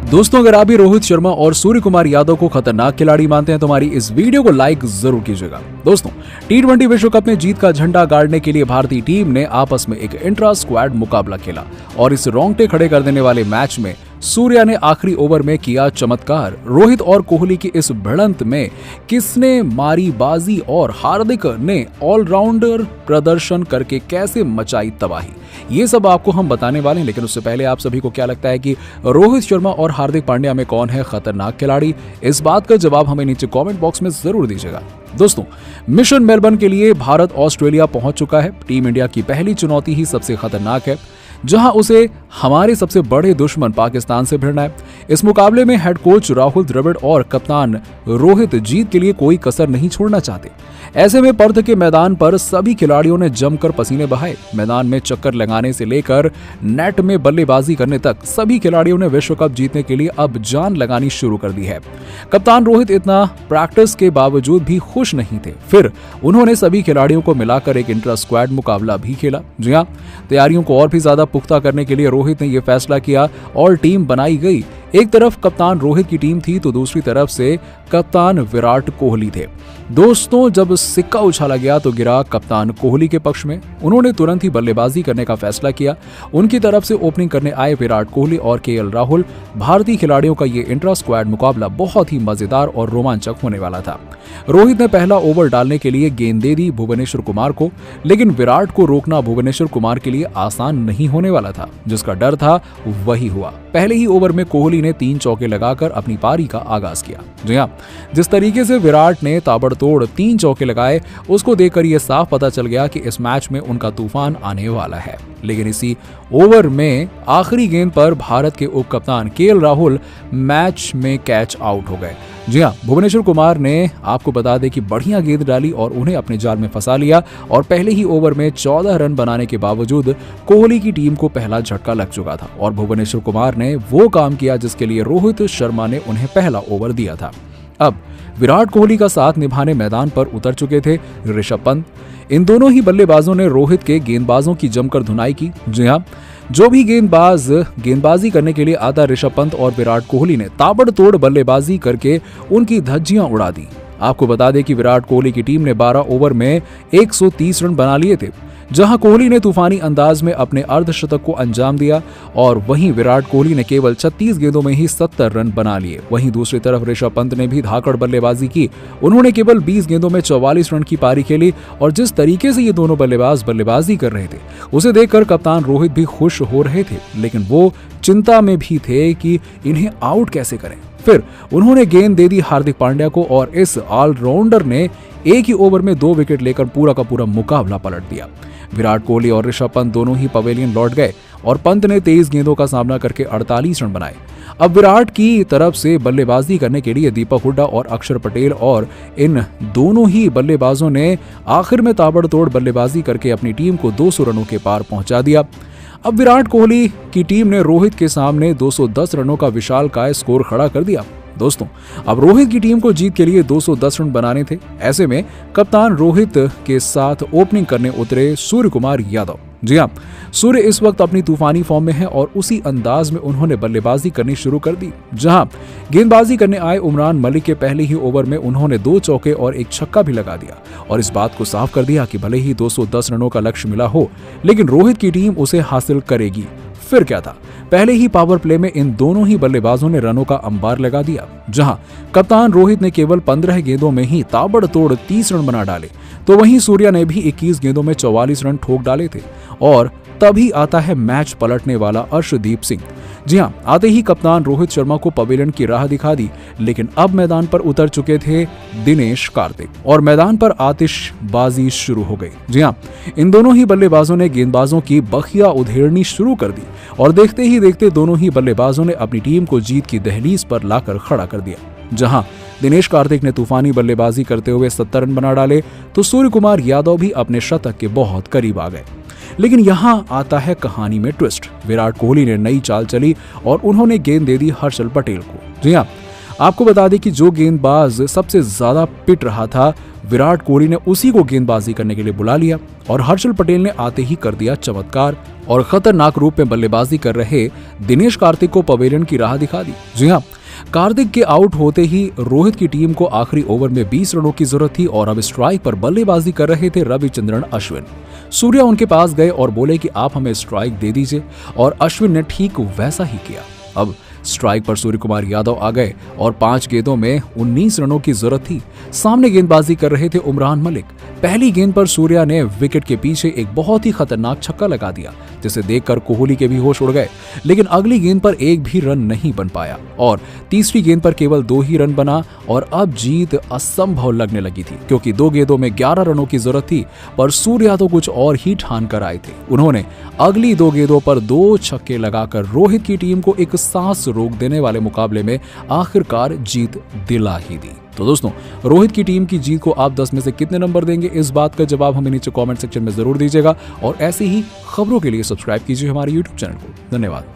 दोस्तों, अगर आप भी रोहित शर्मा और सूर्य कुमार यादव को खतरनाक खिलाड़ी मानते हैं तो हमारी इस वीडियो को लाइक जरूर कीजिएगा। दोस्तों, टी20 विश्व कप में जीत का झंडा गाड़ने के लिए भारतीय टीम ने आपस में एक इंट्रा स्क्वाड मुकाबला खेला और इस रोंगटे खड़े कर देने वाले मैच में सूर्या ने आखिरी ओवर में किया चमत्कार। रोहित और कोहली की इस भिड़ंत में किसने मारी बाजी और हार्दिक ने ऑलराउंडर प्रदर्शन करके कैसे मचाई तबाही, ये सब आपको हम बताने वाले हैं। लेकिन उससे पहले आप सभी को क्या लगता है कि रोहित शर्मा और हार्दिक पांड्या में कौन है खतरनाक खिलाड़ी? इस बात का जवाब हमें नीचे कमेंट बॉक्स में जरूर दीजिएगा। दोस्तों, मिशन मेलबर्न के लिए भारत ऑस्ट्रेलिया पहुंच चुका है। टीम इंडिया की पहली चुनौती ही सबसे खतरनाक है, जहां उसे हमारे सबसे बड़े दुश्मन पाकिस्तान से भिड़ना है। इस मुकाबले में हेड कोच राहुल द्रविड़ और कप्तान रोहित जीत के लिए कोई कसर नहीं छोड़ना चाहते। ऐसे में पर्थ के मैदान पर सभी खिलाड़ियों ने जमकर पसीने बहाए। मैदान में चक्कर लगाने से लेकर नेट में बल्लेबाजी करने तक सभी खिलाड़ियों ने विश्व कप जीतने के लिए अब जान लगानी शुरू कर दी है। कप्तान रोहित इतना प्रैक्टिस के बावजूद भी खुश नहीं थे। फिर उन्होंने सभी खिलाड़ियों को मिलाकर एक इंट्रा स्क्वाड मुकाबला भी खेला। जी हां, तैयारियों को और भी ज्यादा पुख्ता करने के लिए रोहित ने यह फैसला किया और टीम बनाई गई। एक तरफ कप्तान रोहित की टीम थी तो दूसरी तरफ से कप्तान विराट कोहली थे। दोस्तों, जब सिक्का उछाला गया तो गिरा कप्तान कोहली के पक्ष में। उन्होंने तुरंत ही बल्लेबाजी करने का फैसला किया। उनकी तरफ से ओपनिंग करने आए विराट कोहली और केएल राहुल। भारतीय खिलाड़ियों का ये इंट्रा स्क्वाड मुकाबला बहुत ही मजेदार और रोमांचक होने वाला था। रोहित ने पहला ओवर डालने के लिए गेंद दे दी भुवनेश्वर कुमार को, लेकिन विराट को रोकना भुवनेश्वर कुमार के लिए आसान नहीं होने वाला था। जिसका डर था वही हुआ। पहले ही ओवर में कोहली ने 3 चौके लगाकर अपनी पारी का आगाज किया। जी हां, जिस तरीके से विराट ने ताबड़तोड़ 3 चौके लगाए, उसको देखकर यह साफ पता चल गया कि इस मैच में उनका तूफान आने वाला है। लेकिन इसी ओवर में आखिरी गेंद पर भारत के उप कप्तान केएल राहुल मैच में कैच आउट हो गए। जी हां, भुवनेश्वर कुमार ने आपको बता दें कि बढ़िया गेंद डाली और उन्हें अपने जाल में फंसा लिया और पहले ही ओवर में 14 रन बनाने के बावजूद कोहली की टीम को पहला झटका लग चुका था और भुवनेश्वर कुमार ने वो काम किया जिसके लिए रोहित शर्मा ने उन्हें पहला ओवर दिया था। अब विराट कोहली का साथ निभाने मैदान पर उतर चुके थे ऋषभ पंत। इन दोनों ही बल्लेबाजों ने रोहित के गेंदबाजों की जमकर धुनाई की। जी हां, जो भी गेंदबाज गेंदबाजी करने के लिए आता, ऋषभ पंत और विराट कोहली ने ताबड़तोड़ बल्लेबाजी करके उनकी धज्जियां उड़ा दी। आपको बता दें कि विराट कोहली की टीम ने 12 ओवर में 130 रन बना लिए थे, जहां कोहली ने तूफानी अंदाज में अपने अर्धशतक को अंजाम दिया और वहीं विराट कोहली ने केवल 36 गेंदों में ही 70 रन बना लिए। वहीं दूसरी तरफ ऋषभ पंत ने भी धाकड़ बल्लेबाजी की। उन्होंने केवल 20 गेंदों में 44 रन की पारी खेली और जिस तरीके से ये दोनों बल्लेबाज बल्लेबाजी कर रहे थे, उसे देखकर कप्तान रोहित भी खुश हो रहे थे, लेकिन वो चिंता में भी थे कि इन्हें आउट कैसे करें। फिर उन्होंने गेंद दे दी हार्दिक पांड्या को और इस ऑलराउंडर ने एक ही ओवर में 2 विकेट लेकर पूरा का पूरा मुकाबला पलट दिया। विराट कोहली और ऋषभ पंत दोनों ही पवेलियन लौट गए और पंत ने 23 गेंदों का सामना करके 48 रन बनाए। अब विराट की तरफ से बल्लेबाजी करने के लिए दीपक हुड्डा और अक्षर पटेल और इन दोनों ही बल्लेबाजों ने आखिर में ताबड़तोड़ बल्लेबाजी करके अपनी टीम को 200 रनों के पार पहुंचा दिया। अब विराट कोहली की टीम ने रोहित के सामने 210 रनों का विशालकाय स्कोर खड़ा कर दिया। दोस्तों, अब रोहित की टीम को जीत के लिए 210 रन बनाने थे। ऐसे में कप्तान रोहित के साथ ओपनिंग करने उतरे सूर्य कुमार यादव। जी हां, सूर्य इस वक्त अपनी तूफानी फॉर्म में है और उसी अंदाज में उन्होंने बल्लेबाजी करनी शुरू कर दी। जहां गेंदबाजी करने आए उमरान मलिक के पहले ही ओवर में उन्होंने 2 चौके और 1 छक्का भी लगा दिया और इस बात को साफ कर दिया कि भले ही 210 रनों का लक्ष्य मिला हो, लेकिन रोहित की टीम उसे हासिल करेगी। फिर क्या था, पहले ही पावर प्ले में इन दोनों ही बल्लेबाजों ने रनों का अंबार लगा दिया। जहां कप्तान रोहित ने केवल 15 गेंदों में ही ताबड़तोड़ 30 रन बना डाले, तो वहीं सूर्या ने भी 21 गेंदों में 44 रन ठोक डाले थे। और तभी आता है मैच पलटने वाला अर्शदीप सिंह। जी हां, आते ही कप्तान रोहित शर्मा को पवेलियन की राह दिखा दी, लेकिन अब मैदान पर उतर चुके थे दिनेश कार्तिक और मैदान पर आतिशबाजी शुरू हो गई। जी हां, इन दोनों ही बल्लेबाजों ने गेंदबाजों की बखिया उधेड़नी शुरू कर दी और देखते ही देखते दोनों ही बल्लेबाजों ने अपनी टीम को जीत की दहलीज पर लाकर खड़ा कर दिया। जहां दिनेश कार्तिक ने तूफानी बल्लेबाजी करते हुए 70 रन बना डाले, तो सूर्य कुमार यादव भी अपने शतक के बहुत करीब आ गए। लेकिन यहां आता है कहानी में ट्विस्ट। विराट कोहली ने नई चाल चली और उन्होंने गेंद दे दी हर्षल पटेल को। जी हां, आपको बता दें कि जो गेंदबाज सबसे ज्यादा पिट रहा था, विराट कोहली ने उसी को गेंदबाजी करने के लिए बुला लिया और हर्षल पटेल ने आते ही कर दिया चमत्कार और खतरनाक रूप में बल्लेबाजी कर रहे दिनेश कार्तिक को पवेलियन की राह दिखा दी। जी हाँ, कार्तिक के आउट होते ही रोहित की टीम को आखिरी ओवर में 20 रनों की जरूरत थी और अब स्ट्राइक पर बल्लेबाजी कर रहे थे रविचंद्रन अश्विन। सूर्या उनके पास गए और बोले कि आप हमें स्ट्राइक दे दीजिए और अश्विन ने ठीक वैसा ही किया। अब स्ट्राइक पर सूर्य कुमार यादव आ गए और 5 गेंदों में 19 रनों की जरूरत थी। सामने गेंदबाजी कर रहे थे उमरान मलिक। पहली गेंद पर सूर्या ने विकेट के पीछे एक बहुत ही खतरनाक छक्का लगा दिया, जिसे देखकर कोहली के भी होश उड़ गए। लेकिन अगली गेंद पर एक भी रन नहीं बन पाया और तीसरी गेंद पर केवल 2 ही रन बना और अब जीत असंभव लगने लगी थी, क्योंकि 2 गेंदों में 11 रनों की जरूरत थी। पर सूर्या तो कुछ और ही ठान कर आए थे। उन्होंने अगली 2 गेंदों पर 2 छक्के लगाकर रोहित की टीम को एक सांस रोक देने वाले मुकाबले में आखिरकार जीत दिला ही दी। तो दोस्तों, रोहित की टीम की जीत को आप 10 में से कितने नंबर देंगे, इस बात का जवाब हमें नीचे कमेंट सेक्शन में जरूर दीजिएगा और ऐसी ही खबरों के लिए सब्सक्राइब कीजिए हमारे YouTube चैनल को। धन्यवाद।